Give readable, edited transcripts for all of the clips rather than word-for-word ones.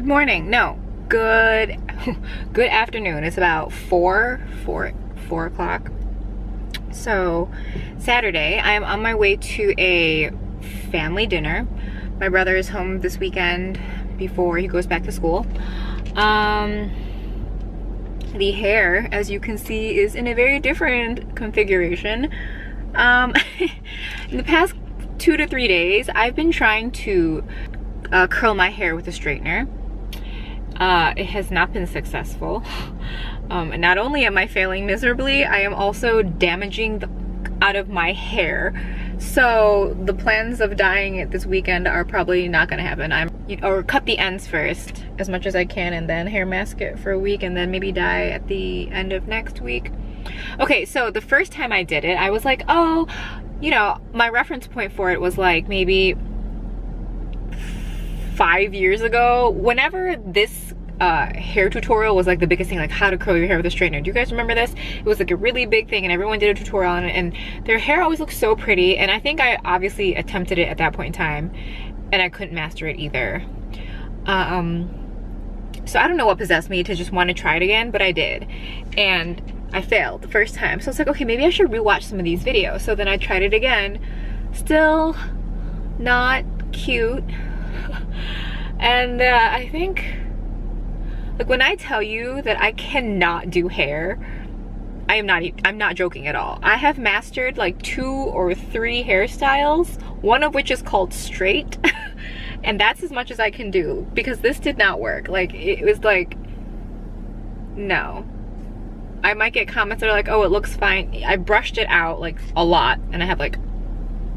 Good morning. No, good good afternoon. It's about 4 o'clock. So Saturday, I am on my way to a family dinner. My brother is home this weekend before he goes back to school. The hair, as you can see, is in a very different configuration. In the past 2 to 3 days, I've been trying to curl my hair with a straightener. It has not been successful. And not only am I failing miserably, I am also damaging out of my hair. So the plans of dyeing it this weekend are probably not gonna happen. Or cut the ends first as much as I can, and then hair mask it for a week, and then maybe dye at the end of next week. Okay, so the first time I did it, I was like, oh, you know, my reference point for it was like maybe 5 years ago, whenever this hair tutorial was like the biggest thing, like how to curl your hair with a straightener. Do you guys remember this? It was like a really big thing and everyone did a tutorial on it, and their hair always looked so pretty, and I think I obviously attempted it at that point in time and I couldn't master it either. So I don't know what possessed me to just want to try it again, but I did, and I failed the first time. So it's like, okay, maybe I should rewatch some of these videos. So then I tried it again, still not cute. And I think, like, when I tell you that I cannot do hair, I'm not joking at all. I have mastered like 2 or 3 hairstyles, one of which is called straight. And that's as much as I can do, because this did not work. Like, it was like, no. I might get comments that are like, oh, it looks fine. I brushed it out like a lot, and I have like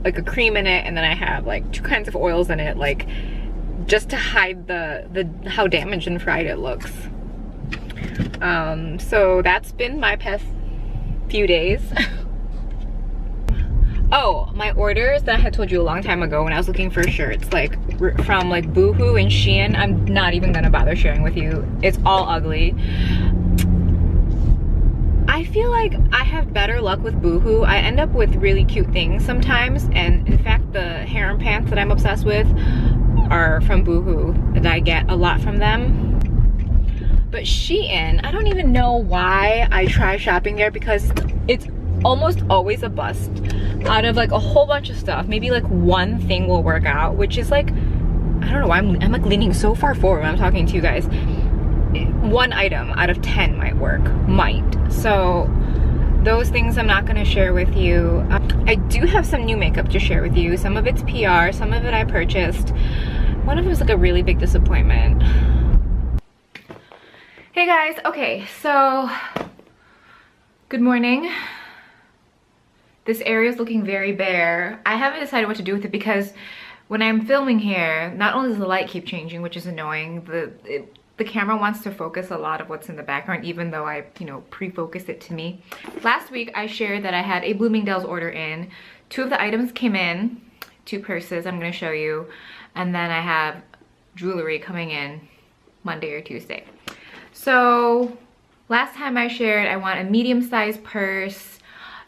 a cream in it, and then I have like 2 kinds of oils in it, like just to hide the how damaged and fried it looks. So that's been my past few days. Oh, my orders that I had told you a long time ago when I was looking for shirts, like from like Boohoo and Shein, I'm not even gonna bother sharing with you. It's all ugly. I feel like I have better luck with Boohoo. I end up with really cute things sometimes, and in fact the harem pants that I'm obsessed with are from Boohoo, and I get a lot from them. But Shein, I don't even know why I try shopping there, because it's almost always a bust. Out of like a whole bunch of stuff, maybe like one thing will work out, which is like, I don't know why I'm like leaning so far forward when I'm talking to you guys. 1 item out of 10 might work, so those things I'm not going to share with you. I do have some new makeup to share with you. Some of it's PR, some of it I purchased. One of them was like a really big disappointment. Hey guys, okay, so good morning. This area is looking very bare. I haven't decided what to do with it, because when I'm filming here, not only does the light keep changing, which is annoying, the camera wants to focus a lot of what's in the background, even though I, you know, pre-focused it to me. Last week I shared that I had a Bloomingdale's order in. 2 of the items came in, 2 purses I'm gonna show you, and then I have jewelry coming in Monday or Tuesday. So last time I shared I want a medium-sized purse,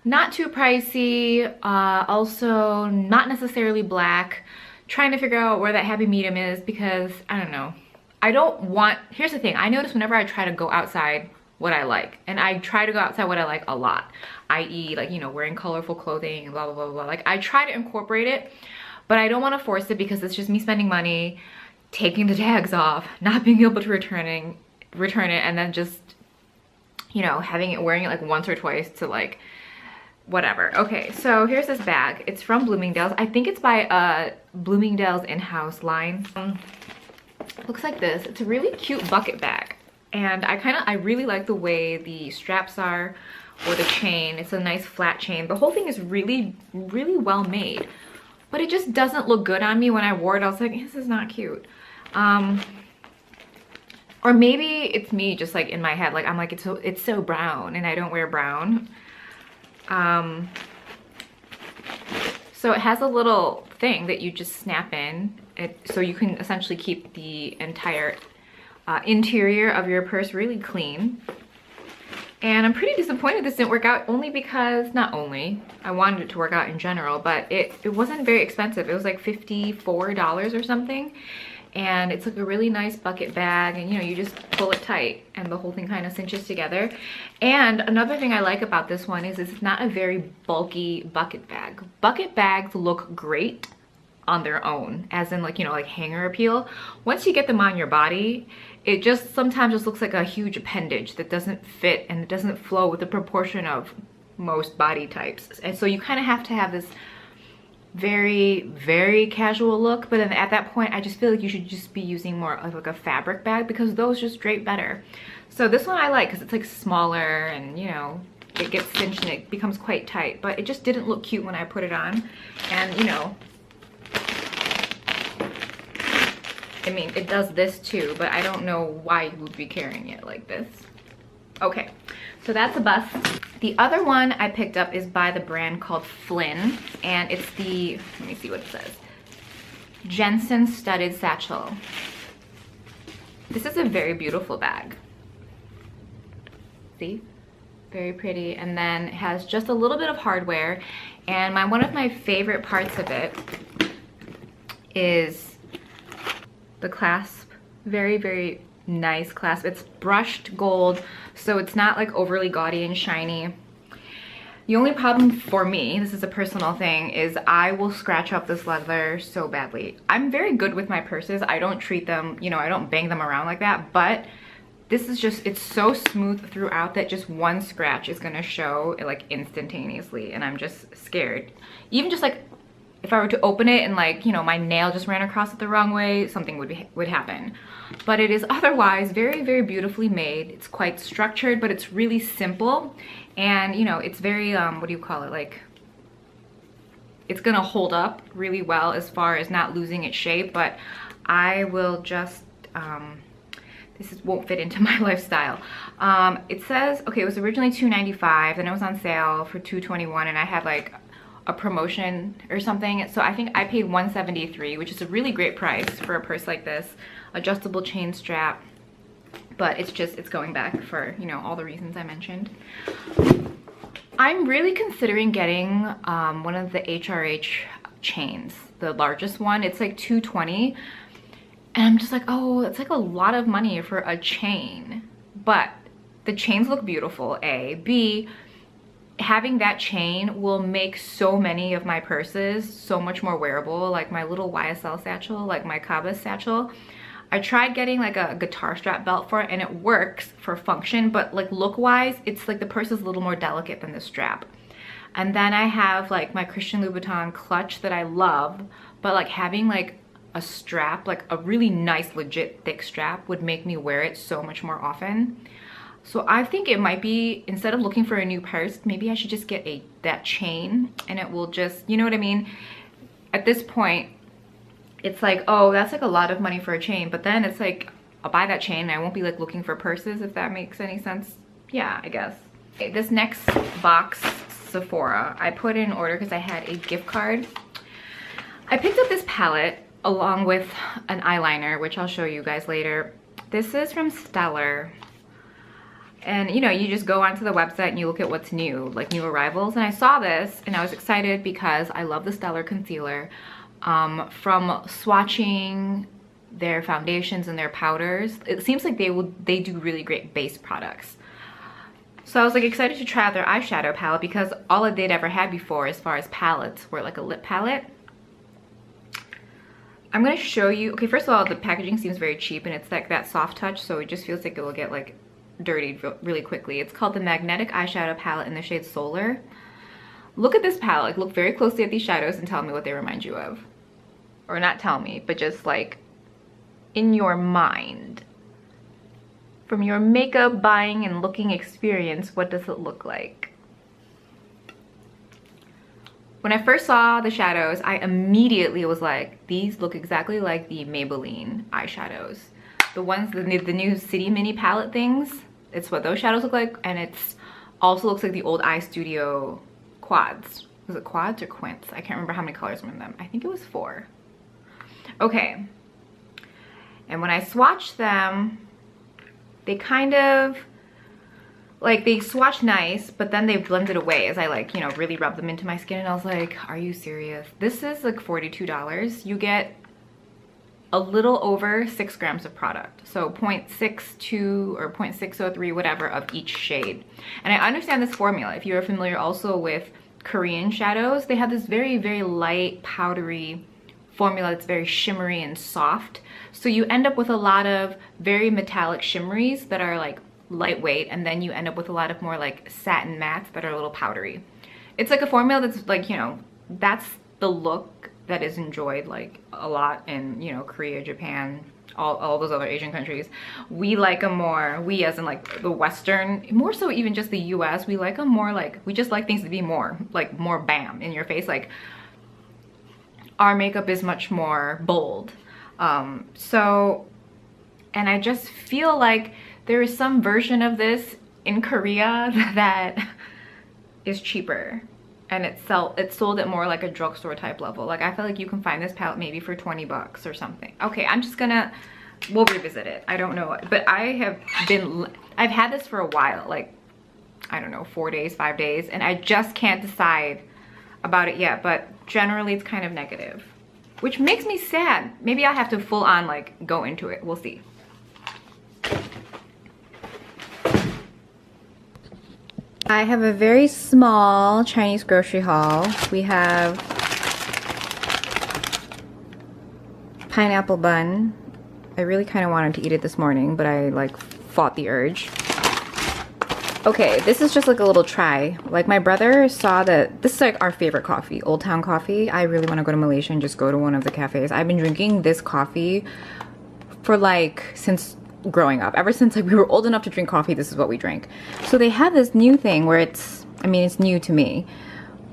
not too pricey, also not necessarily black. Trying to figure out where that happy medium is, because I don't know. I don't want, here's the thing, I notice whenever I try to go outside what I like, and I try to go outside what I like a lot, i.e. like, you know, wearing colorful clothing and blah, blah, blah, blah. Like, I try to incorporate it, but I don't want to force it, because it's just me spending money, taking the tags off, not being able to return it, and then just, you know, wearing it like once or twice to like, whatever. Okay, so here's this bag. It's from Bloomingdale's. I think it's by Bloomingdale's in-house line. Looks like this. It's a really cute bucket bag, and I really like the way the straps are, or the chain. It's a nice flat chain. The whole thing is really, really well made, but it just doesn't look good on me. When I wore it, I was like, this is not cute. Or maybe it's me just like in my head, like I'm like, it's so brown, and I don't wear brown. So it has a little thing that you just snap in, so you can essentially keep the entire interior of your purse really clean. And I'm pretty disappointed this didn't work out, only because, not only, I wanted it to work out in general, but it wasn't very expensive. It was like $54 or something. and it's like a really nice bucket bag, and you know, you just pull it tight and the whole thing kind of cinches together. And another thing I like about this one is it's not a very bulky bucket bag. Bucket bags look great on their own, as in like, you know, like hanger appeal. Once you get them on your body, it just sometimes just looks like a huge appendage that doesn't fit and it doesn't flow with the proportion of most body types. And so you kind of have to have this very, very casual look, but then at that point I just feel like you should just be using more of like a fabric bag, because those just drape better. So this one I like because it's like smaller, and you know, it gets cinched and it becomes quite tight, but it just didn't look cute when I put it on. And you know, I mean, it does this too, but I don't know why you would be carrying it like this. Okay, so that's a bust. The other one I picked up is by the brand called Flynn, and it's the, let me see what it says, Jensen Studded Satchel. This is a very beautiful bag. See? Very pretty, and then it has just a little bit of hardware, and one of my favorite parts of it is the clasp. Very, very nice clasp. It's brushed gold, so it's not like overly gaudy and shiny. The only problem for me, this is a personal thing, is I will scratch up this leather so badly. I'm very good with my purses. I don't treat them, you know, I don't bang them around like that, but this is just, it's so smooth throughout that just one scratch is gonna show like instantaneously, and I'm just scared. Even just like if I were to open it and like, you know, my nail just ran across it the wrong way, something would happen. But it is otherwise very, very beautifully made. It's quite structured, but it's really simple. And you know, it's very, what do you call it? Like, it's gonna hold up really well as far as not losing its shape, but I will just, won't fit into my lifestyle. It says, okay, it was originally $295, then it was on sale for $221, and I had like a promotion or something, so I think I paid $173, which is a really great price for a purse like this. Adjustable chain strap, but it's going back for, you know, all the reasons I mentioned. I'm really considering getting one of the HRH chains, the largest one. It's like $220, and I'm just like, oh, it's like a lot of money for a chain. But the chains look beautiful, A. B, having that chain will make so many of my purses so much more wearable, like my little YSL satchel, like my Cabas satchel. I tried getting like a guitar strap belt for it, and it works for function, but like look wise, it's like the purse is a little more delicate than the strap. And then I have like my Christian Louboutin clutch that I love, but like having like a strap, like a really nice legit thick strap, would make me wear it so much more often. So I think it might be, instead of looking for a new purse, maybe I should just get that chain, and it will just, you know what I mean? At this point, it's like, oh, that's like a lot of money for a chain, but then it's like, I'll buy that chain and I won't be like looking for purses, if that makes any sense. Yeah, I guess. Okay, this next box, Sephora, I put in order because I had a gift card. I picked up this palette along with an eyeliner, which I'll show you guys later. This is from Stellar. And you know, you just go onto the website and you look at what's new, like new arrivals. And I saw this and I was excited because I love the Stellar concealer. From swatching their foundations and their powders, it seems like they do really great base products. So I was like excited to try out their eyeshadow palette, because all they'd ever had before as far as palettes were like a lip palette. I'm gonna show you, okay, first of all, the packaging seems very cheap, and it's like that soft touch, so it just feels like it will get like dirty really quickly. It's called the Magnetic Eyeshadow Palette in the shade Solar. Look at this palette, like look very closely at these shadows and tell me what they remind you of. Or not tell me, but just like in your mind. From your makeup buying and looking experience, what does it look like? When I first saw the shadows, I immediately was like, these look exactly like the Maybelline eyeshadows. The ones, the new City Mini palette things, it's what those shadows look like, and it's also looks like the old Eye Studio quads. Was it quads or quints? I can't remember how many colors were in them. I think it was 4. Okay. And when I swatched them, they kind of, like, they swatched nice, but then they blended away as I like, you know, really rubbed them into my skin, and I was like, are you serious? This is like $42. You get a little over 6 grams of product. So 0.62 or 0.603, whatever, of each shade. And I understand this formula. If you're familiar also with Korean shadows, they have this very, very light, powdery formula that's very shimmery and soft. So you end up with a lot of very metallic shimmeries that are like lightweight, and then you end up with a lot of more like satin mattes that are a little powdery. It's like a formula that's like, you know, that's the look that is enjoyed like a lot in, you know, Korea, Japan, all those other Asian countries. We like a more, we as in like the Western, more so even just the US, we like a more like, we just like things to be more, like more bam in your face. Like our makeup is much more bold. So, and I just feel like there is some version of this in Korea that is cheaper, and it's sold at more like a drugstore type level. Like I feel like you can find this palette maybe for 20 bucks or something. Okay, I'm just gonna, we'll revisit it. I don't know, but I've had this for a while, like, I don't know, 4 days, 5 days, and I just can't decide about it yet, but generally it's kind of negative, which makes me sad. Maybe I'll have to full on like go into it. We'll see. I have a very small Chinese grocery haul. We have pineapple bun. I really kind of wanted to eat it this morning, but I like fought the urge. Okay, this is just like a little try. Like my brother saw that this is like our favorite coffee, Old Town Coffee. I really want to go to Malaysia and just go to one of the cafes. I've been drinking this coffee for like since growing up. Ever since like we were old enough to drink coffee, this is what we drank. So they have this new thing where it's, I mean, it's new to me,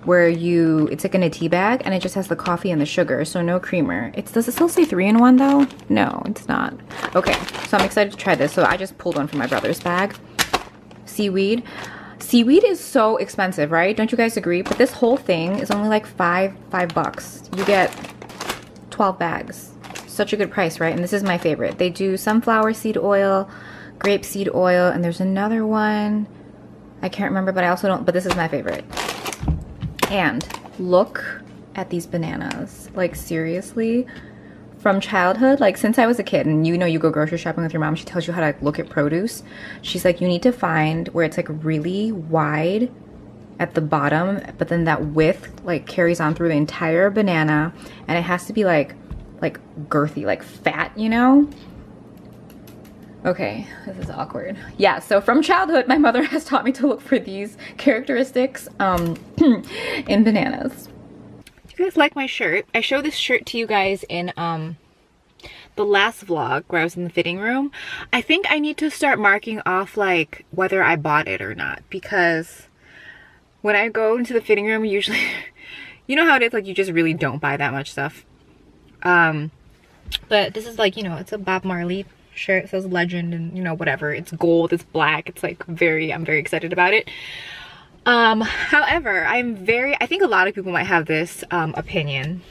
where it's like in a tea bag and it just has the coffee and the sugar, so no creamer. Does it still say 3-in-1 though? No, it's not. Okay, so I'm excited to try this. So I just pulled one from my brother's bag. Seaweed. Seaweed is so expensive, right? Don't you guys agree? But this whole thing is only like five bucks. You get 12 bags. Such a good price, right? And this is my favorite. They do sunflower seed oil, grape seed oil, and there's another one. I can't remember, but I also don't, but this is my favorite. And look at these bananas. Like seriously, from childhood, like since I was a kid, and you know, you go grocery shopping with your mom, she tells you how to like, look at produce. She's like, you need to find where it's like really wide at the bottom, but then that width like carries on through the entire banana, and it has to be like girthy, like fat, you know? Okay, this is awkward. Yeah, so from childhood, my mother has taught me to look for these characteristics in bananas. Do you guys like my shirt? I showed this shirt to you guys in the last vlog where I was in the fitting room. I think I need to start marking off like whether I bought it or not, because when I go into the fitting room, usually, you know how it is, like you just really don't buy that much stuff. But this is like, you know, it's a Bob Marley shirt. It says legend and, you know, whatever. It's gold, it's black. It's like I'm very excited about it. However, I think a lot of people might have this opinion.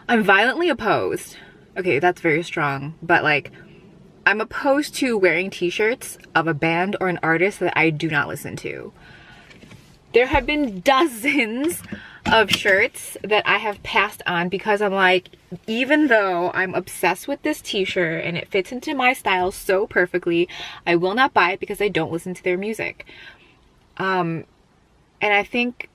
I'm violently opposed. Okay, that's very strong, but like I'm opposed to wearing t-shirts of a band or an artist that I do not listen to. There have been dozens of shirts that I have passed on because I'm like, even though I'm obsessed with this t-shirt and it fits into my style so perfectly, I will not buy it because I don't listen to their music. And I think,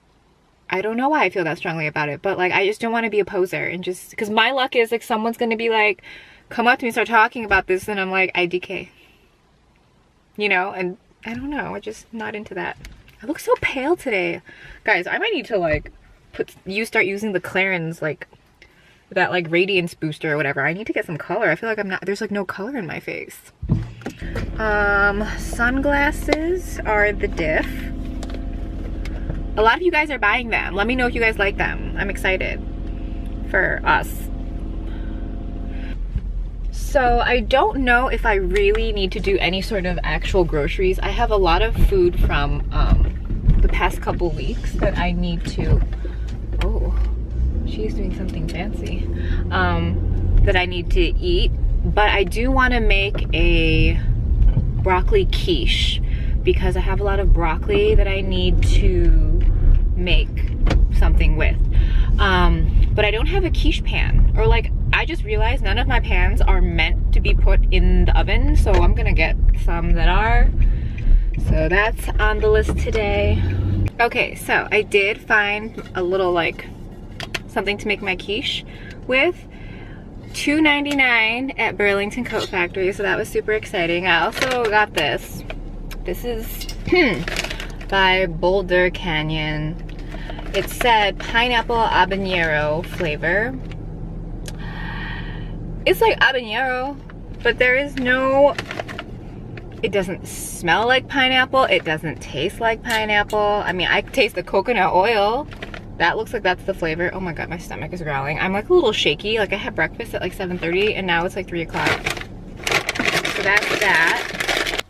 I don't know why I feel that strongly about it, but like I just don't want to be a poser, and just because my luck is like someone's gonna be like, come up to me and start talking about this, and I'm like, IDK, you know? And I don't know, I'm just not into that. I look so pale today, guys. I might need to like start using the Clarins, like that like radiance booster or whatever. I need to get some color. I feel like there's like no color in my face. Sunglasses are the diff. A lot of you guys are buying them. Let me know if you guys like them. I'm excited for us. So I don't know if I really need to do any sort of actual groceries. I have a lot of food from the past couple weeks that I need to, oh, she's doing something fancy, that I need to eat. But I do want to make a broccoli quiche because I have a lot of broccoli that I need to make something with. But I don't have a quiche pan, or like I just realized none of my pans are meant to be put in the oven, so I'm gonna get some that are. So that's on the list today. Okay, so I did find a little like something to make my quiche with. $2.99 at Burlington Coat Factory, so that was super exciting. I also got this. This is by Boulder Canyon. It said pineapple habanero flavor. It's like habanero, but there is no, it doesn't smell like pineapple. It doesn't taste like pineapple. I mean, I taste the coconut oil. That looks like that's the flavor. Oh my God, my stomach is growling. I'm like a little shaky. Like I had breakfast at like 7:30 and now it's like 3 o'clock. So that's that.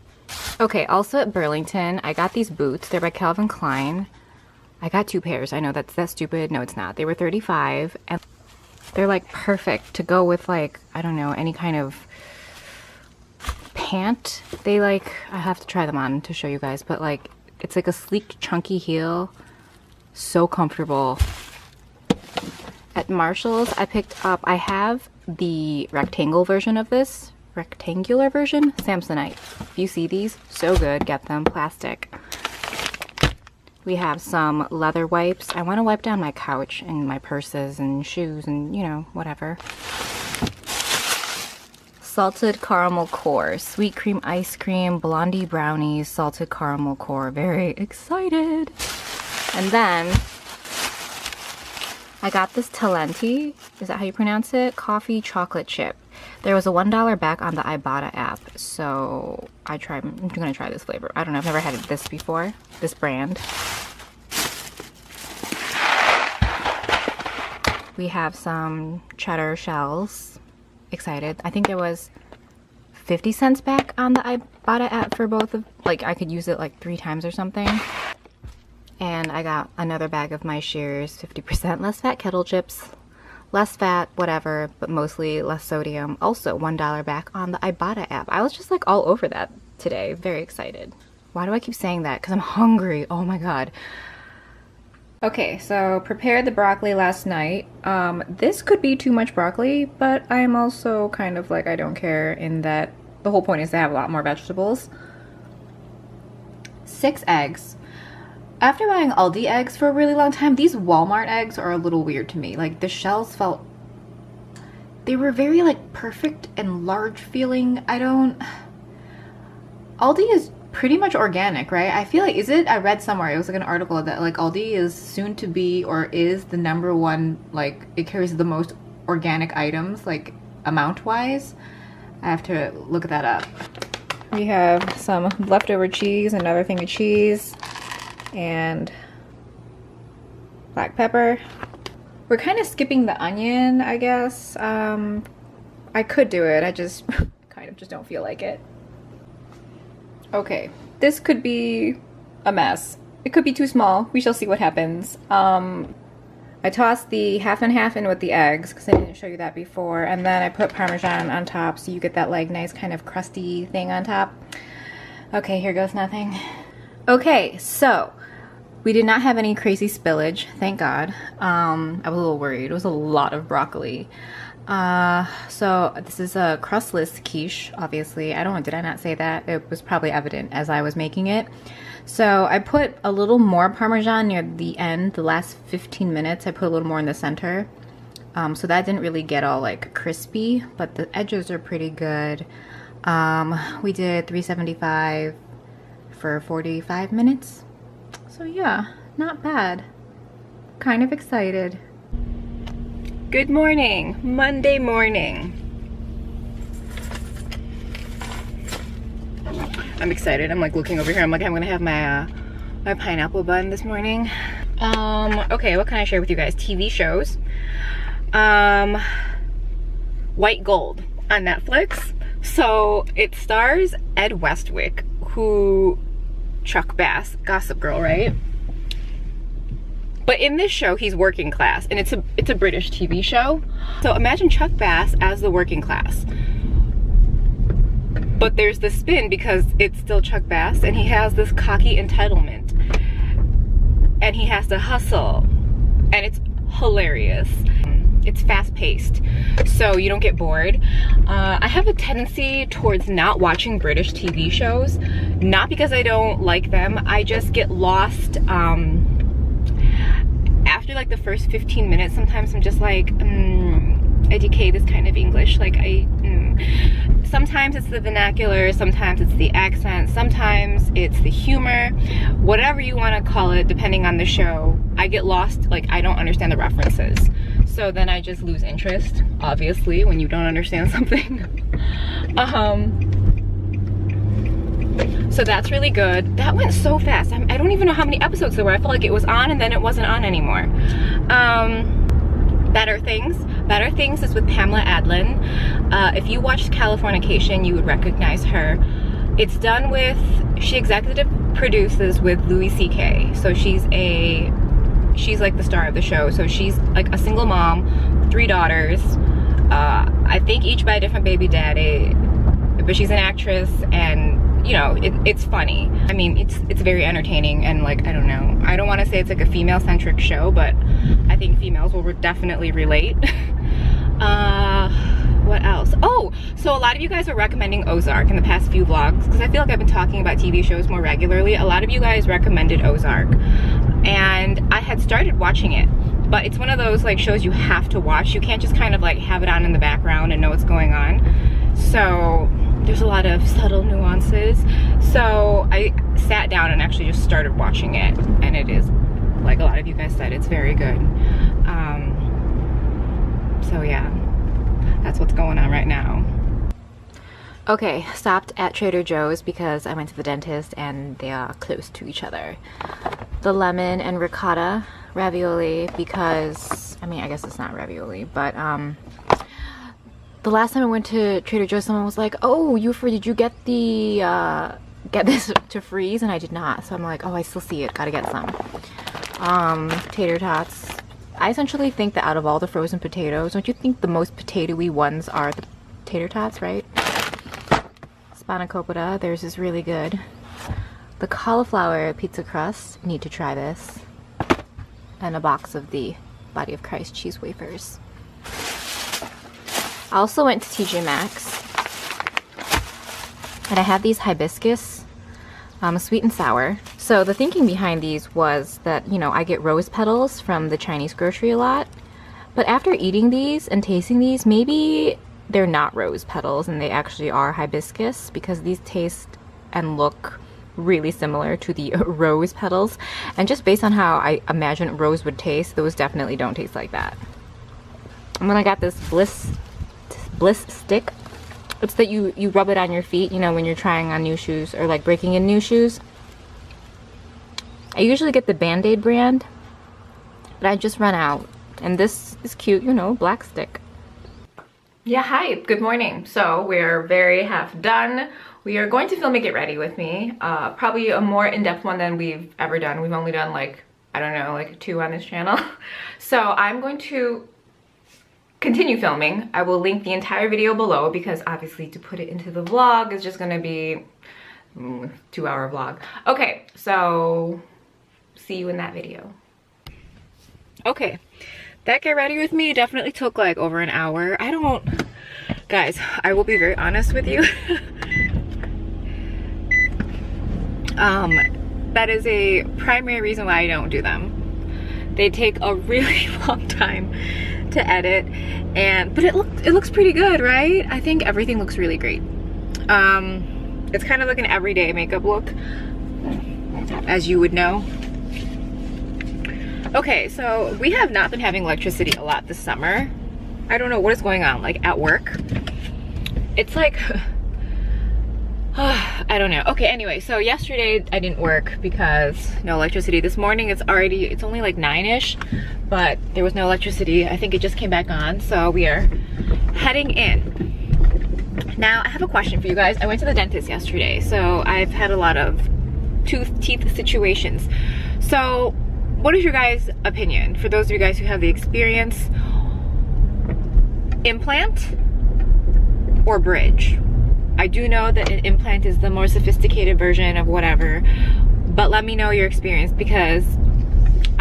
Okay, also at Burlington, I got these boots. They're by Calvin Klein. I got 2 pairs. I know that's stupid. No, it's not. They were $35 and they're like perfect to go with like, I don't know, any kind of pant. They like, I have to try them on to show you guys, but like, it's like a sleek, chunky heel. So comfortable. At Marshall's, I picked up, I have the rectangular version of this, Samsonite. If you see these, so good, get them, plastic. We have some leather wipes. I want to wipe down my couch and my purses and shoes and, you know, whatever. Salted caramel core, sweet cream ice cream, blondie brownies, salted caramel core. Very excited. And then I got this Talenti, is that how you pronounce it? Coffee chocolate chip. There was a $1 back on the Ibotta app, so I'm gonna try this flavor. I don't know, I've never had this before, this brand. We have some cheddar shells. Excited. I think there was 50 cents back on the Ibotta app for both of, like I could use it like 3 times or something. And I got another bag of my Shears 50% less fat kettle chips. Less fat, whatever, but mostly less sodium. Also $1 back on the Ibotta app. I was just like all over that today. Very excited. Why do I keep saying that? Because I'm hungry. Oh my God. Okay, so prepared the broccoli last night. This could be too much broccoli, but I'm also kind of like, I don't care in that the whole point is to have a lot more vegetables. 6 eggs. After buying Aldi eggs for a really long time, these Walmart eggs are a little weird to me. Like the shells felt, they were very like perfect and large feeling. Aldi is pretty much organic, right? I feel like, I read somewhere, it was like an article that like Aldi is soon to be, or is the #1, like it carries the most organic items, like amount wise. I have to look that up. We have some leftover cheese, another thing of cheese, and black pepper. We're kind of skipping the onion, I guess. I could do it, I just kind of just don't feel like it. Okay, this could be a mess. It could be too small. We shall see what happens. I tossed the half and half in with the eggs because I didn't show you that before, and then I put Parmesan on top so you get that like nice kind of crusty thing on top. Okay, here goes nothing. Okay, so we did not have any crazy spillage, thank God. I was a little worried. It was a lot of broccoli. So this is a crustless quiche, obviously. I don't know, did I not say that? It was probably evident as I was making it. So I put a little more Parmesan near the end, the last 15 minutes. I put a little more in the center. So that didn't really get all like crispy, but the edges are pretty good. We did 375 for 45 minutes. So yeah, not bad. Kind of excited. Good morning, Monday morning. I'm excited. I'm like looking over here. I'm like, I'm gonna have my my pineapple bun this morning. Okay, what can I share with you guys? TV shows. White Gold on Netflix. So it stars Ed Westwick, who Chuck Bass, Gossip Girl, right? But in this show, he's working class, and it's a British TV show. So imagine Chuck Bass as the working class. But there's the spin because it's still Chuck Bass, and he has this cocky entitlement. And he has to hustle. And it's hilarious. it's fast-paced, so you don't get bored. I have a tendency towards not watching British TV shows, not because I don't like them. I just get lost after like the first 15 minutes. Sometimes I'm just like, educate this kind of English. Like sometimes it's the vernacular, sometimes it's the accent, sometimes it's the humor, whatever you want to call it, depending on the show. I get lost, like I don't understand the references. So then I just lose interest, obviously, when you don't understand something. So that's really good. That went so fast. I don't even know how many episodes there were. I felt like it was on and then it wasn't on anymore. Better Things. Better Things is with Pamela Adlon. If you watched Californication, you would recognize her. It's done with, she executive produces with Louis C.K. So she's like the star of the show. So she's like a single mom, 3 daughters. I think each by a different baby daddy, but she's an actress, and you know, it's funny. I mean, it's very entertaining, and like, I don't know, I don't want to say it's like a female-centric show, but I think females will definitely relate. What else? Oh, so a lot of you guys are recommending Ozark in the past few vlogs, because I feel like I've been talking about TV shows more regularly. A lot of you guys recommended Ozark, and I had started watching it, but it's one of those like shows you have to watch. You can't just kind of like have it on in the background and know what's going on. So there's a lot of subtle nuances. So I sat down and actually just started watching it, and it is, like a lot of you guys said, it's very good. So yeah, that's what's going on right now. Okay, stopped at Trader Joe's because I went to the dentist and they are close to each other. The lemon and ricotta ravioli, because, I mean, I guess it's not ravioli, but the last time I went to Trader Joe's, someone was like, oh, did you get the, get this to freeze? And I did not. So I'm like, oh, I still see it. Gotta get some. Tater tots. I essentially think that out of all the frozen potatoes, don't you think the most potatoey ones are the tater tots, right? Spanakopita, theirs is really good. The cauliflower pizza crust, need to try this. And a box of the Body of Christ cheese wafers. I also went to TJ Maxx, and I had these hibiscus, sweet and sour. So the thinking behind these was that, you know, I get rose petals from the Chinese grocery a lot, but after eating these and tasting these, maybe they're not rose petals and they actually are hibiscus, because these taste and look really similar to the rose petals, and just based on how I imagine rose would taste, those definitely don't taste like that. And then I got this Bliss stick. It's that you rub it on your feet, you know, when you're trying on new shoes or like breaking in new shoes. I usually get the Band-Aid brand, but I just ran out, and this is cute, you know, black stick. Yeah, hi, good morning. So we're very half done. We are going to film Get Ready With Me, probably a more in-depth one than we've ever done. We've only done like, I don't know, like 2 on this channel. So I'm going to continue filming. I will link the entire video below, because obviously to put it into the vlog is just gonna be 2-hour vlog. Okay, so see you in that video. Okay, that Get Ready With Me definitely took like over an hour. Guys, I will be very honest with you. That is a primary reason why I don't do them. They take a really long time to edit, but it looks pretty good, right? I think everything looks really great. It's kind of like an everyday makeup look, as you would know. Okay, so we have not been having electricity a lot this summer. I don't know what is going on, like at work. It's like, I don't know. Okay, anyway, so yesterday I didn't work because no electricity. This morning it's only like 9-ish, but there was no electricity. I think it just came back on, so we are heading in. Now, I have a question for you guys. I went to the dentist yesterday, so I've had a lot of teeth situations. So, what is your guys' opinion? For those of you guys who have the experience, implant or bridge? I do know that an implant is the more sophisticated version of whatever, but let me know your experience, because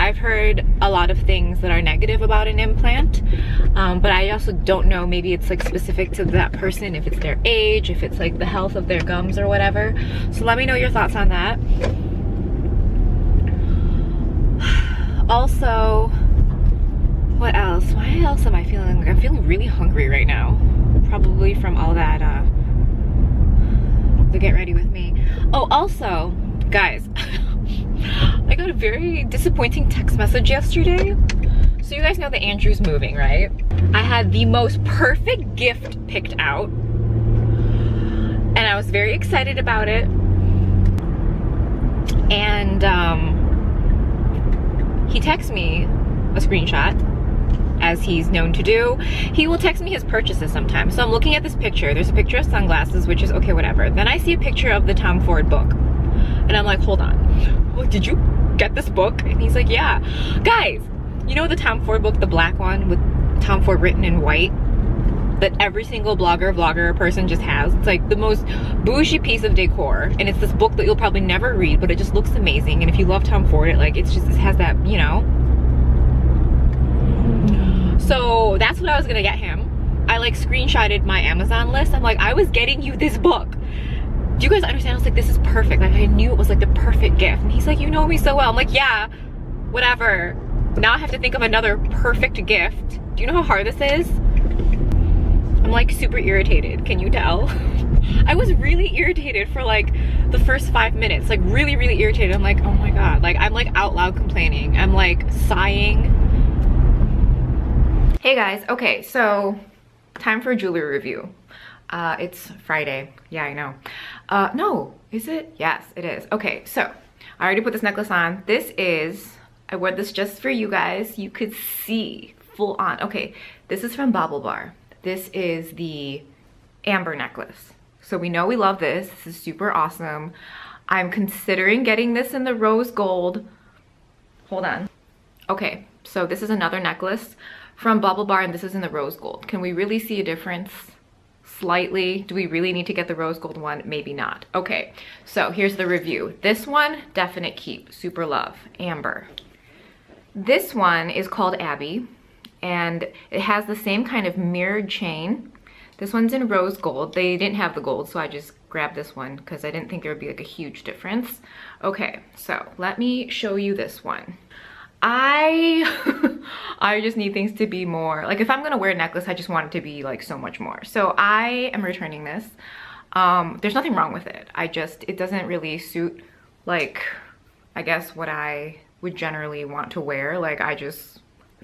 I've heard a lot of things that are negative about an implant, but I also don't know, maybe it's like specific to that person, if it's their age, if it's like the health of their gums or whatever. So let me know your thoughts on that. Also, what else? Why else am I feeling like I'm feeling really hungry right now? Probably from all that the Get Ready With Me. Oh, also, guys, I got a very disappointing text message yesterday. So you guys know that Andrew's moving, right? I had the most perfect gift picked out, and I was very excited about it. And he texts me a screenshot, as he's known to do. He will text me his purchases sometimes. So I'm looking at this picture. There's a picture of sunglasses, which is okay, whatever. Then I see a picture of the Tom Ford book. And I'm like, hold on. Well, did you get this book? And he's like, yeah. Guys, you know the Tom Ford book, the black one with Tom Ford written in white? That every single vlogger person just has. It's like the most bougie piece of decor, and it's this book that you'll probably never read, but it just looks amazing. And if you love Tom Ford, it has that, you know. So that's what I was gonna get him. I like screenshotted my Amazon list. I'm like, I was getting you this book. Do you guys understand? I was like, this is perfect. Like, I knew it was like the perfect gift. And he's like, you know me so well. I'm like, yeah, whatever. Now I have to think of another perfect gift. Do you know how hard this is? I'm like super irritated, can you tell? I was really irritated for like the first 5 minutes, like really irritated. I'm like, oh my God, like I'm like out loud complaining. I'm like sighing. Hey guys, okay, so time for a jewelry review. It's Friday, yeah, I know. No, is it? Yes, it is. Okay, so I already put this necklace on. This is, I wore this just for you guys. You could see full on. Okay, this is from BaubleBar. This is the amber necklace. So we know we love this. This is super awesome. I'm considering getting this in the rose gold. Hold on. Okay, so this is another necklace from BaubleBar, and this is in the rose gold. Can we really see a difference? Slightly. Do we really need to get the rose gold one? Maybe not. Okay, so here's the review. This one, definite keep. Super love. Amber. This one is called Abby, and it has the same kind of mirrored chain. This one's in rose gold. They didn't have the gold, so I just grabbed this one because I didn't think there would be like a huge difference. Okay, so let me show you this one. I just need things to be more, like if I'm gonna wear a necklace, I just want it to be like so much more. So I am returning this. There's nothing wrong with it. It doesn't really suit, like, I guess what I would generally want to wear. Like I'm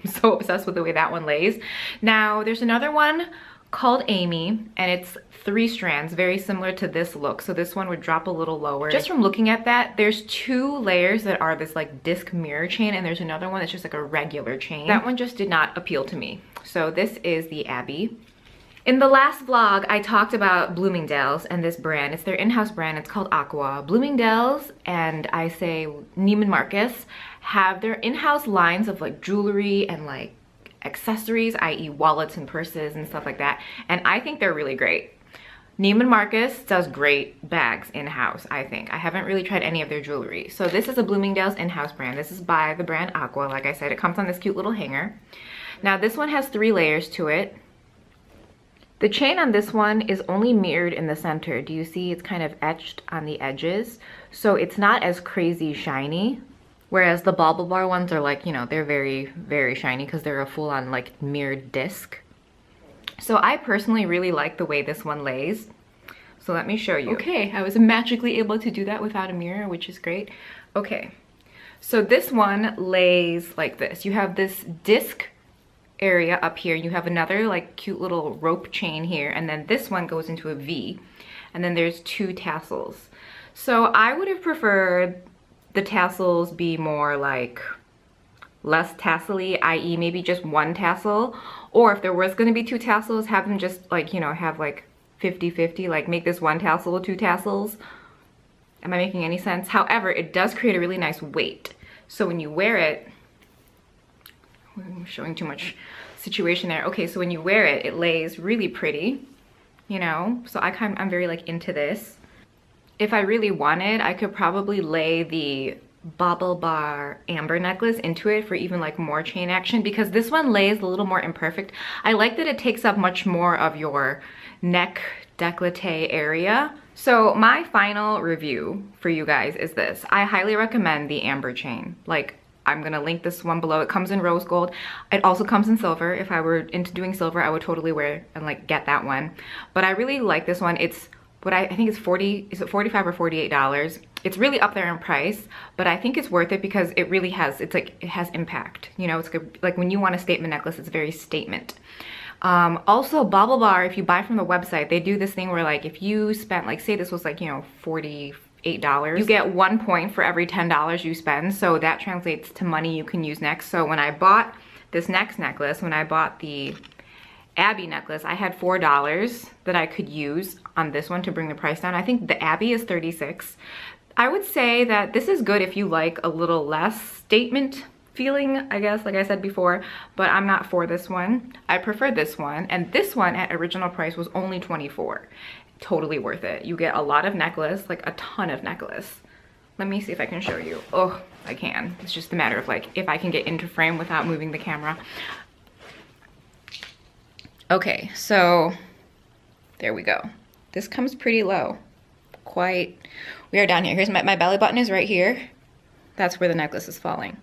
so obsessed with the way that one lays. Now there's another one called Amy, and it's 3 strands, very similar to this look. So this one would drop a little lower. Just from looking at that, there's 2 layers that are this like disc mirror chain, and there's another one that's just like a regular chain. That one just did not appeal to me. So this is the Abby. In the last vlog, I talked about Bloomingdale's and this brand. It's their in-house brand. It's called Aqua. Bloomingdale's and I say Neiman Marcus have their in-house lines of like jewelry and like accessories, i.e. wallets and purses and stuff like that. And I think they're really great. Neiman Marcus does great bags in-house, I think. I haven't really tried any of their jewelry. So this is a Bloomingdale's in-house brand. This is by the brand Aqua. Like I said, it comes on this cute little hanger. Now this one has 3 layers to it. The chain on this one is only mirrored in the center. Do you see it's kind of etched on the edges? So it's not as crazy shiny. Whereas the BaubleBar ones are like, you know, they're very shiny because they're a full-on like mirrored disc. So I personally really like the way this one lays. So let me show you. Okay, I was magically able to do that without a mirror, which is great. Okay, so this one lays like this. You have this disc area up here. You have another like cute little rope chain here, and then this one goes into a V, and then there's 2 tassels. So I would have preferred the tassels be more like less tassel-y, i.e. maybe just 1 tassel, or if there was going to be 2 tassels, have them just like, you know, have like 50-50, like make this 1 tassel 2 tassels. Am I making any sense? However, it does create a really nice weight. So when you wear it, I'm showing too much situation there. Okay, so when you wear it, it lays really pretty, you know? So I'm very like into this. If I really wanted, I could probably lay the Bauble Bar amber necklace into it for even like more chain action, because this one lays a little more imperfect. I like that it takes up much more of your neck décolleté area. So my final review for you guys is this. I highly recommend the amber chain. Like, I'm gonna link this one below. It comes in rose gold. It also comes in silver. If I were into doing silver, I would totally wear and like get that one. But I really like this one. It's what I think it's 40, is it 45 or $48? It's really up there in price, but I think it's worth it because it really has, it's like, it has impact. You know, it's good. Like when you want a statement necklace, it's very statement. Also Bauble Bar, if you buy from the website, they do this thing where like if you spent, like say this was like, you know, $48, you get 1 point for every $10 you spend. So that translates to money you can use next. So when I bought this next necklace, when I bought the Abbey necklace, I had $4 that I could use on this one to bring the price down. I think the Abbey is $36. I would say that this is good if you like a little less statement feeling, I guess, like I said before, but I'm not for this one. I prefer this one, and this one at original price was only $24. Totally worth it. You get a lot of necklace, like a ton of necklace. Let me see if I can show you. Oh, I can. It's just a matter of like if I can get into frame without moving the camera. Okay, so there we go. This comes pretty low. We are down here. Here's my belly button is right here. That's where the necklace is falling.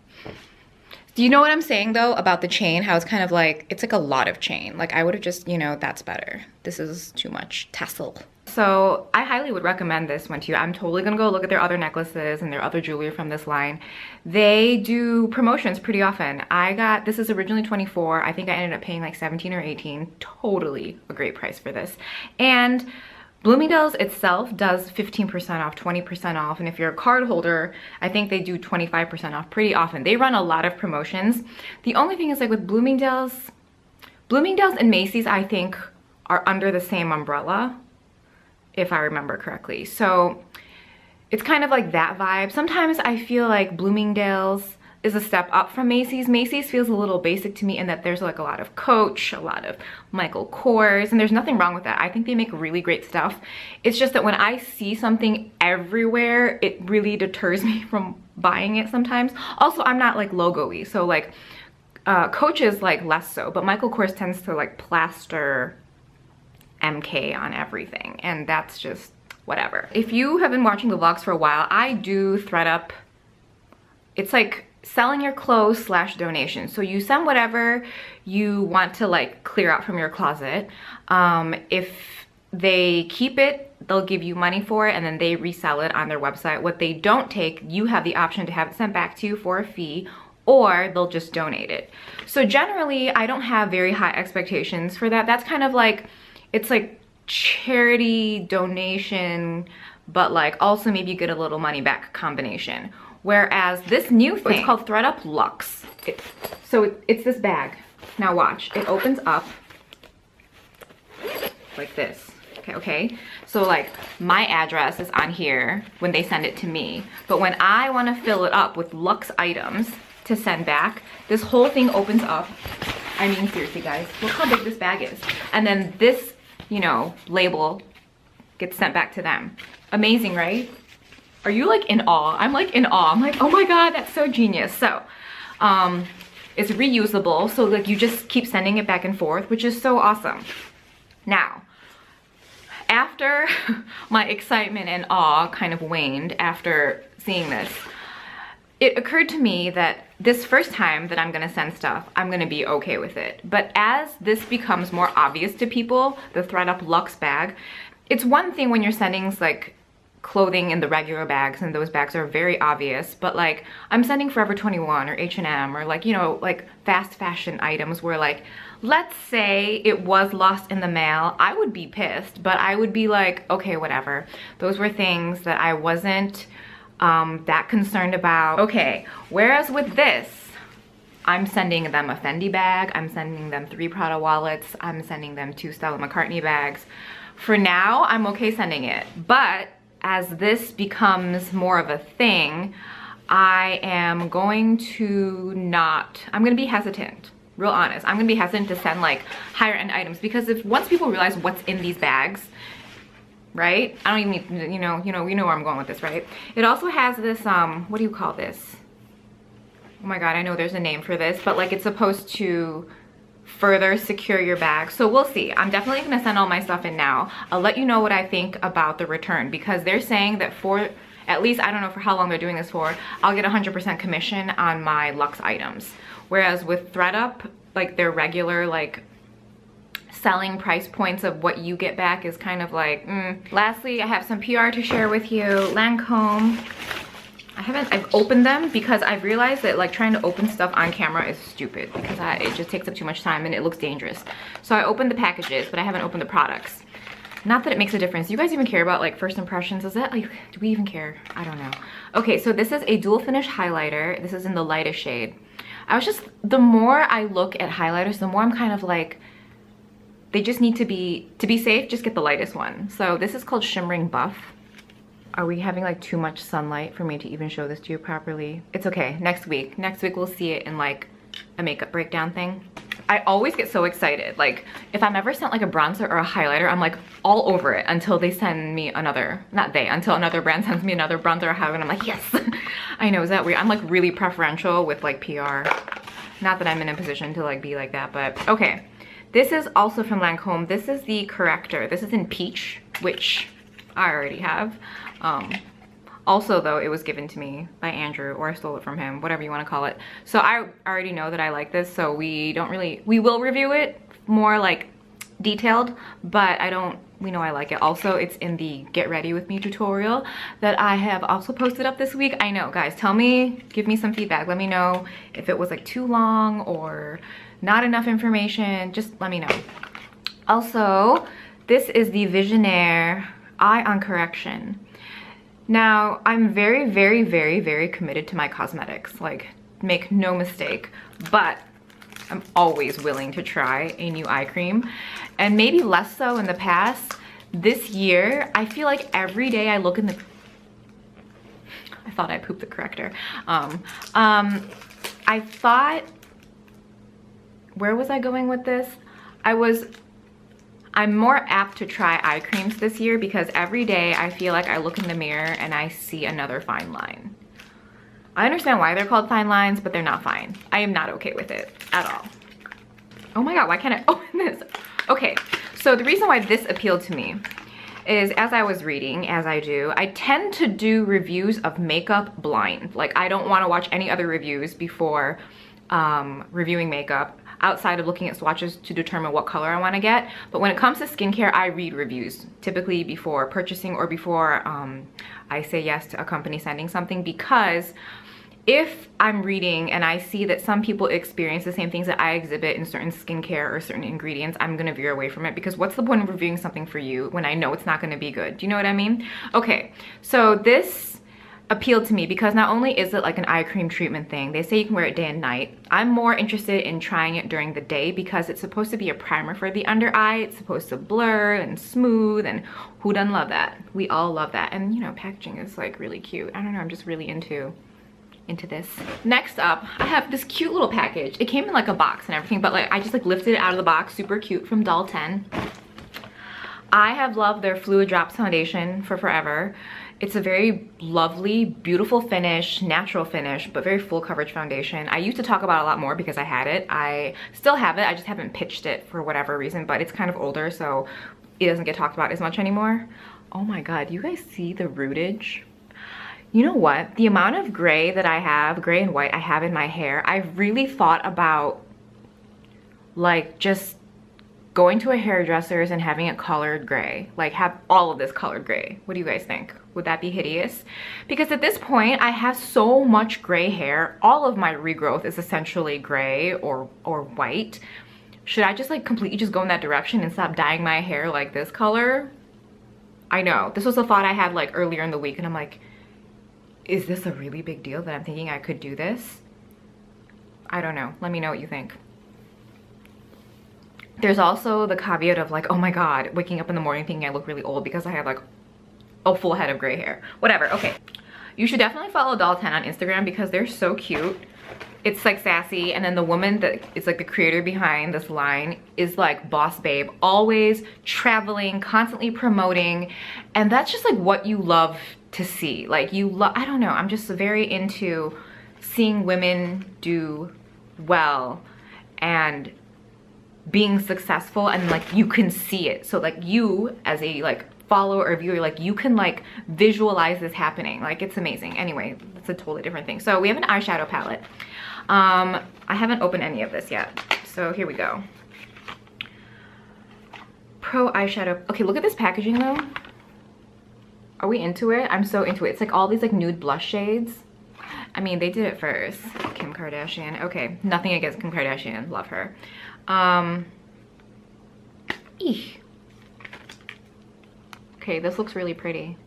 Do you know what I'm saying though about the chain? How it's kind of like, it's like a lot of chain. Like I would have just, you know, that's better. This is too much tassel. So I highly would recommend this one to you. I'm totally gonna go look at their other necklaces and their other jewelry from this line. They do promotions pretty often. This is originally 24. I think I ended up paying like 17 or 18. Totally a great price for this. And Bloomingdale's itself does 15% off, 20% off, and if you're a card holder, I think they do 25% off pretty often. They run a lot of promotions. The only thing is like with Bloomingdale's and Macy's, I think, are under the same umbrella, if I remember correctly. So it's kind of like that vibe. Sometimes I feel like Bloomingdale's is a step up from Macy's. Macy's feels a little basic to me in that there's like a lot of Coach, a lot of Michael Kors, and there's nothing wrong with that. I think they make really great stuff. It's just that when I see something everywhere, it really deters me from buying it sometimes. Also, I'm not like logo-y, so like Coach is like less so, but Michael Kors tends to like plaster MK on everything, and that's just whatever. If you have been watching the vlogs for a while, I do ThredUp. It's like selling your clothes / donation. So you send whatever you want to like clear out from your closet. If they keep it, they'll give you money for it and then they resell it on their website. What they don't take, you have the option to have it sent back to you for a fee, or they'll just donate it. So generally, I don't have very high expectations for that. That's kind of like, it's like charity donation, but like also maybe you get a little money back combination. Whereas this new thing, it's called ThredUp Luxe. It's this bag. Now watch, it opens up like this. Okay, so like my address is on here when they send it to me, but when I want to fill it up with Luxe items to send back, this whole thing opens up. I mean, seriously guys, look how big this bag is. And then this, you know, label gets sent back to them. Amazing, right? Are you like in awe? I'm like in awe. I'm like, oh my God, that's so genius. So it's reusable. So like you just keep sending it back and forth, which is so awesome. Now, after my excitement and awe kind of waned after seeing this, it occurred to me that this first time that I'm gonna send stuff, I'm gonna be okay with it. But as this becomes more obvious to people, the ThredUp Luxe bag, it's one thing when you're sending like clothing in the regular bags and those bags are very obvious, but like I'm sending Forever 21 or H&M or like, you know, like fast fashion items where like, let's say it was lost in the mail, I would be pissed, but I would be like, okay, whatever. Those were things that I wasn't that concerned about. Okay, whereas with this, I'm sending them a Fendi bag, I'm sending them 3 Prada wallets, I'm sending them 2 Stella McCartney bags. For now, I'm okay sending it, but as this becomes more of a thing, I am going to I'm gonna be hesitant, real honest. I'm gonna be hesitant to send like higher end items because once people realize what's in these bags, right? I don't even need, you know where I'm going with this, right? It also has this, what do you call this? Oh my God, I know there's a name for this, but like it's supposed to further secure your bag. So we'll see. I'm definitely gonna send all my stuff in now. I'll let you know what I think about the return, because they're saying that for at least, I don't know for how long they're doing this for, I'll get 100% commission on my luxe items. Whereas with ThredUp, like their regular like selling price points of what you get back is kind of like, Lastly, I have some PR to share with you. Lancome. I've opened them because I've realized that like trying to open stuff on camera is stupid because it just takes up too much time and it looks dangerous. So I opened the packages, but I haven't opened the products. Not that it makes a difference. Do you guys even care about like first impressions? Is that like, do we even care? I don't know. Okay, so this is a dual finish highlighter. This is in the lightest shade. The more I look at highlighters, the more I'm kind of like, they just need to be safe, just get the lightest one. So this is called Shimmering Buff. Are we having like too much sunlight for me to even show this to you properly? It's okay, next week we'll see it in like a makeup breakdown thing. I always get so excited. Like if I'm ever sent like a bronzer or a highlighter, I'm like all over it until they send me until another brand sends me another bronzer or highlighter and I'm like, yes. I know, is that weird? I'm like really preferential with like PR. Not that I'm in a position to like be like that, but okay. This is also from Lancome. This is the corrector. This is in Peach, which I already have. Also though, it was given to me by Andrew, or I stole it from him, whatever you want to call it. So I already know that I like this, so we will review it more like detailed, but we know I like it. Also, it's in the Get Ready With Me tutorial that I have also posted up this week. I know, guys, give me some feedback. Let me know if it was like too long or not enough information. Just let me know. Also, this is the Visionaire Eye on Correction. Now, I'm very, very, very, very committed to my cosmetics. Like, make no mistake, but I'm always willing to try a new eye cream, and maybe less so in the past. This year, I feel like every day I look in the, I thought I pooped the corrector. I thought, where was I going with this? I'm more apt to try eye creams this year because every day I feel like I look in the mirror and I see another fine line. I understand why they're called fine lines, but they're not fine. I am not okay with it at all. Oh my God, why can't I open this? Okay, so the reason why this appealed to me is, as I was reading, as I do, I tend to do reviews of makeup blind. Like, I don't want to watch any other reviews before reviewing makeup, outside of looking at swatches to determine what color I want to get. But when it comes to skincare, I read reviews, typically before purchasing or before I say yes to a company sending something, because if I'm reading and I see that some people experience the same things that I exhibit in certain skincare or certain ingredients, I'm gonna veer away from it, because what's the point of reviewing something for you when I know it's not gonna be good? Do you know what I mean? Okay, so this appealed to me because not only is it like an eye cream treatment thing, they say you can wear it day and night. I'm more interested in trying it during the day because it's supposed to be a primer for the under eye. It's supposed to blur and smooth, and who doesn't love that? We all love that. And you know, packaging is like really cute. I don't know, I'm just really into this. Next up, I have this cute little package. It came in like a box and everything, but like I just like lifted it out of the box. Super cute, from Doll 10. I have loved their Fluid Drops foundation for forever. It's a very lovely, beautiful finish, natural finish, but very full coverage foundation. I used to talk about it a lot more because I had it. I still have it, I just haven't pitched it for whatever reason, but it's kind of older, so it doesn't get talked about as much anymore. Oh my God, you guys see the rootage? You know what? The amount of gray that I have, gray and white I have in my hair, I've really thought about like just going to a hairdresser's and having it colored gray. Like have all of this colored gray. What do you guys think? Would that be hideous? Because at this point, I have so much gray hair. All of my regrowth is essentially gray or white. Should I just like completely just go in that direction and stop dyeing my hair like this color? I know, this was a thought I had like earlier in the week, and I'm like, is this a really big deal that I'm thinking I could do this? I don't know, let me know what you think. There's also the caveat of like, oh my God, waking up in the morning thinking I look really old because I have like a full head of gray hair. Whatever, okay. You should definitely follow Doll 10 on Instagram because they're so cute. It's like sassy, and then the woman that is like the creator behind this line is like boss babe, always traveling, constantly promoting, and that's just like what you love to see. Like you love, I don't know, I'm just very into seeing women do well and being successful, and like you can see it. So like you as a like follower or viewer, like you can like visualize this happening. Like it's amazing. Anyway, it's a totally different thing. So we have an eyeshadow palette. I haven't opened any of this yet, so here we go. Pro eyeshadow. Okay, look at this packaging though. Are we into it? I'm so into it. It's like all these like nude blush shades. I mean, they did it first. Kim Kardashian. Okay, nothing against Kim Kardashian, love her. Eek. Okay, this looks really pretty.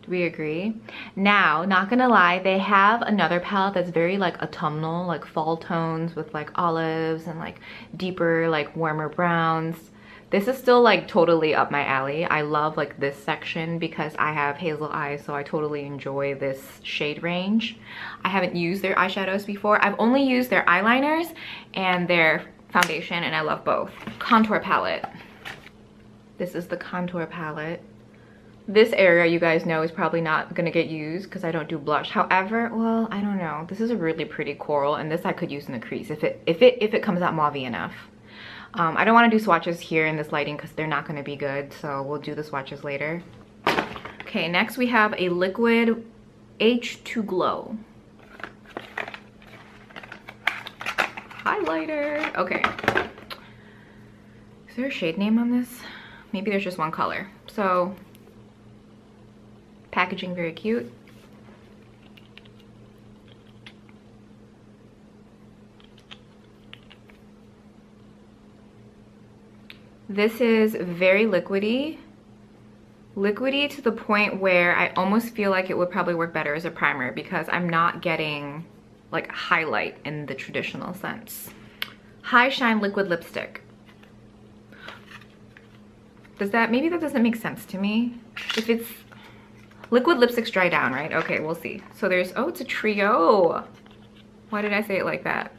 Do we agree? Now, not gonna lie, they have another palette that's very like autumnal, like fall tones with like olives and like deeper, like warmer browns. This is still like totally up my alley. I love like this section because I have hazel eyes, so I totally enjoy this shade range. I haven't used their eyeshadows before. I've only used their eyeliners and their foundation, and I love both. Contour palette. This is the contour palette. This area, you guys know, is probably not gonna get used because I don't do blush. However, well, I don't know. This is a really pretty coral, and this I could use in the crease if it comes out mauvey enough. I don't want to do swatches here in this lighting because they're not going to be good, so we'll do the swatches later. Okay, next we have a liquid H2 Glow highlighter. Okay, is there a shade name on this? Maybe there's just one color. So packaging very cute. This is very liquidy. Liquidy to the point where I almost feel like it would probably work better as a primer because I'm not getting like highlight in the traditional sense. High Shine Liquid Lipstick. Maybe that doesn't make sense to me. If it's liquid lipsticks dry down, right? Okay, we'll see. So there's, oh, it's a trio. Why did I say it like that?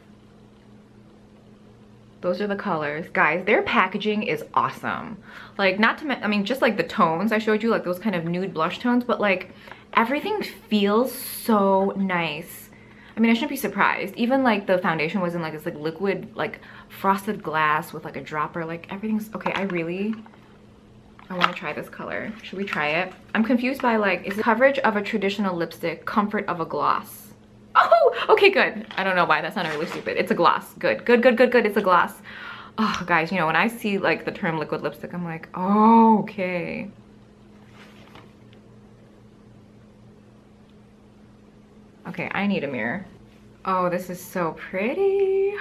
Those are the colors. Guys, their packaging is awesome. Like, not to I mean, just like the tones I showed you, like those kind of nude blush tones, but like everything feels so nice. I mean, I shouldn't be surprised. Even like the foundation was in like this like liquid, like frosted glass with like a dropper. Like everything's, okay, I want to try this color. Should we try it? I'm confused by like, is it coverage of a traditional lipstick, comfort of a gloss? Oh, okay, good. I don't know why that sounded really stupid. It's a gloss. Good, good, good, good, good. It's a gloss. Oh, guys, you know, when I see like the term liquid lipstick, I'm like, oh, okay. Okay, I need a mirror. Oh, this is so pretty.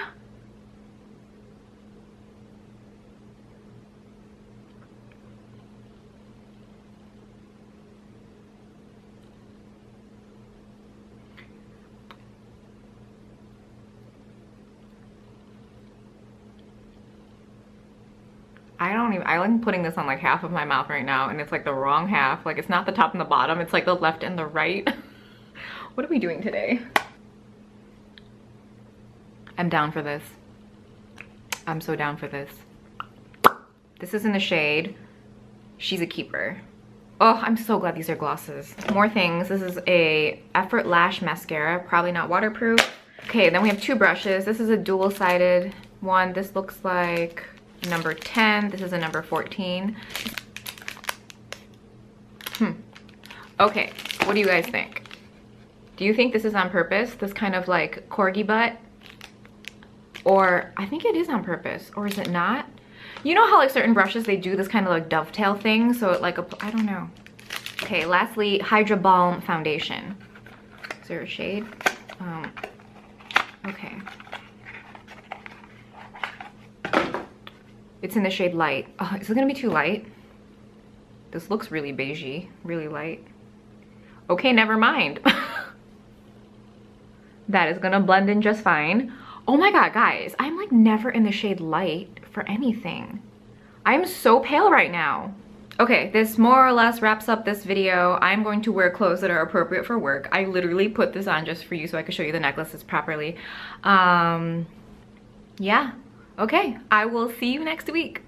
I'm putting this on like half of my mouth right now, and it's like the wrong half. Like it's not the top and the bottom, it's like the left and the right. What are we doing today? I'm down for this. I'm so down for this. This is in the shade She's a Keeper. Oh, I'm so glad these are glosses. More things. This is a Effort Lash Mascara, probably not waterproof. Okay, then we have two brushes. This is a dual-sided one. This looks like number 10. This is a number 14. Okay, what do you guys think? Do you think this is on purpose? This kind of like corgi butt? Or I think it is on purpose, or is it not? You know how like certain brushes, they do this kind of like dovetail thing, so it like, I don't know. Okay, lastly, Hydra Balm Foundation. Is there a shade? Okay. It's in the shade Light. Oh, is it gonna be too light? This looks really beigey, really light. Okay, never mind. That is gonna blend in just fine. Oh my god, guys, I'm like never in the shade Light for anything. I'm so pale right now. Okay, this more or less wraps up this video. I'm going to wear clothes that are appropriate for work. I literally put this on just for you so I could show you the necklaces properly. Yeah, okay, I will see you next week.